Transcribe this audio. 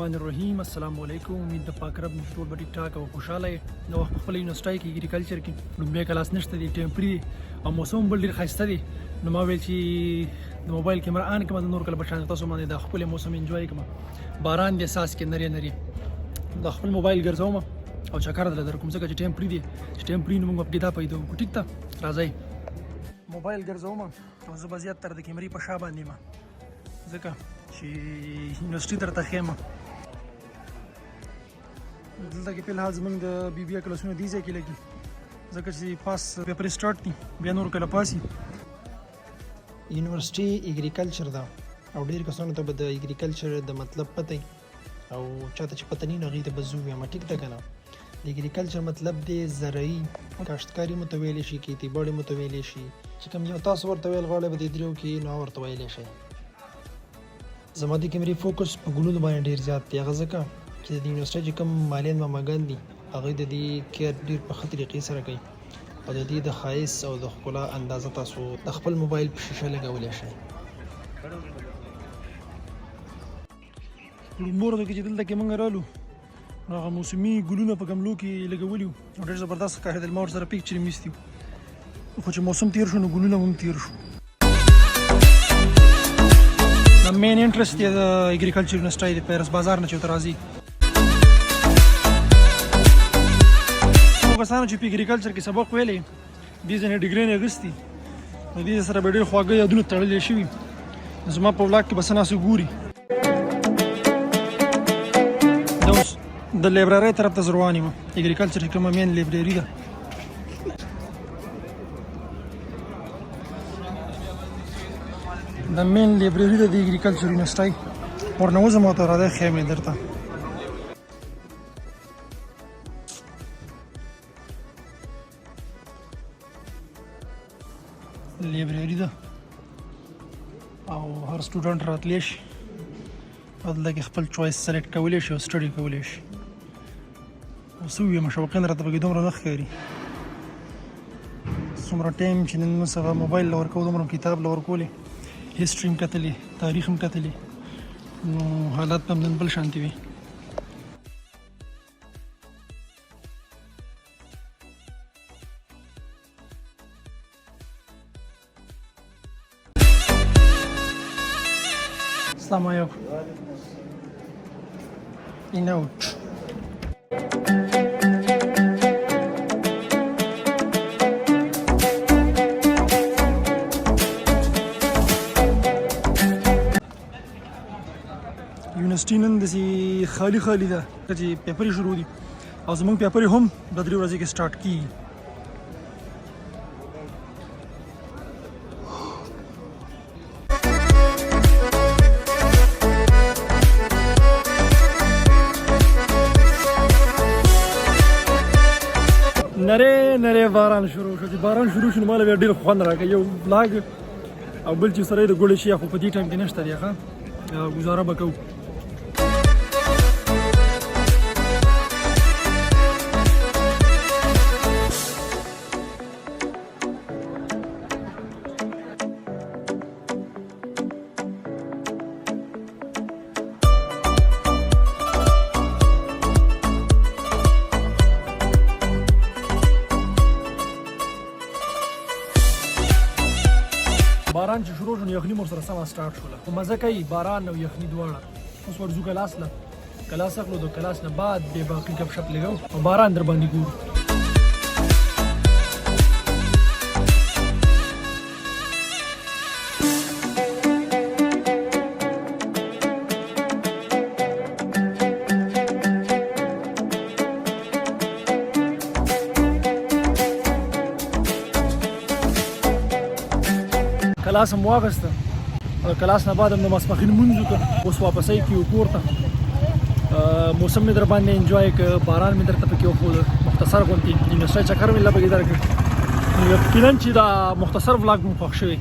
الرحمن الرحیم. السلام علیکم. امید د پاک رب ټول به ټیک ټاک او خوشاله یې. نو خپل یونیورسيټي کې اګریکلچر کې لومبه کلاس نشته دي، ټمپري او موسم بل ډیر خسته دي. نو ما ویل چې د موبایل کیمرا ان کوم د نور کله بشان تاسو باندې د خپل موسم انجوای کوم. باران د اساس کې نری نری د خپل موبایل ګرځوم او چکر در کوم څه چې ټمپري دي، ټمپري نو موږ په کدا پیدا کو. ټیک تا راځي موبایل ګرځوم او زه بزیات تر د کیمرې په شا باندې ما ځکه چې یونیورسيټي تر ته خېمه دلته کې په لحاظ موږ د بي بي کلاسونو دي ځکه لګي ځکه چې پاس پیپر سٹارټ دي بیا نور کله پاسي. یونیورسيټي اګریکلچر دا او ډیر کسانو ته به د اګریکلچر د مطلب پته او چاته چې پته نه غي ته بزو یا مټیک ته کنه. د اګریکلچر مطلب دی زرعي کاشتکاری متویل شي کې تیبړې متویل شي چې کوم یو تاسو ورته ویل غواړئ به د درو کې نو ورته ویل شي. زما د کیمرې فوکس په ګلونو باندې ډیر زیات دی هغه ځکه چې د یونیورسيټي کوم مالین ماګان دي هغه د دې کیر ډیر په خطر طریقې سره کوي او د دې د خایس او د ښکلا اندازه تاسو د خپل موبایل په شیشه لګولای شئ. لومبور د کې دلته کې مونږ رالو هغه موسمي ګلونه په ګملو کې لګولي او ډېر زبردست ښکارېدل. ما ورسره پیکچر مې ایستي خو چې موسم تیر شو نو ګلونه هم تیر شو. د مین انټرست یې د اګریکلچر یونیورسيټي د پیرس بازار نه چوت راځي. کسانو چې په اګریکلچر کې سبق ویلې دې ځنې ډیګري نه اغوستي نو دې سره به ډېر خواږه یادونه تړلې شوي. زما په ولاګ کې بس ناسو ګوري د لایبرری طرف ته روان یم. اګریکلچر کې کومه مین لایبرری ده. د مین لایبرری د اګریکلچر یونیورسيټي ورنوزم او ته راځي خیمه درته لایبرری ده او هر سټوډنټ راتلی شي او دلته خپل چوایس سلیکټ کولی شي او سټډي کولی شي. او څه ووایم شوقین راته پکې دومره نه ښکاري څومره ټایم چې نن موږ سبا موبایل له ورکوو دومره کتاب له ورکولې هسټري هم کتلې تاریخ هم کتلې نو حالات به هم نن بل شانتي وي. السلام علیکم. In out. یونیورسيټي نن داسې خالي خالي ده چې پیپرې شروع دي او زموږ پیپرې هم د 3 ورځې کې سٹارټ کیږي. نری باران شروع شو. چې باران شروع شو نو مال بیا ډېر خوند راکوي. یو بلاګ او بل چې سره د ګوړې شي خو په دې ټایم کې نشته دی ښه ګزاره به کوو. باران چې شروع شو نو یخني مور سره سمه سٹارټ شوله خو مزه کوي باران او یخني دواړه. اوس ورځو کلاس اخلو د کلاس نه بعد بیا باقي ګپ شپ لګو او باران در باندې ګورو. کلاس هم واغسته او کلاس نه بعد هم د ماسپښین لمونځ وکړه. اوس واپسۍ کیو کور ته. موسم مې در باندې انجوای که باران مې درته پکې وښود مختصر غونتې یونیورسيټي چکر مې لا پکې درکړ. یقینا چې دا مختصر ولاګ مو خوښ شوی.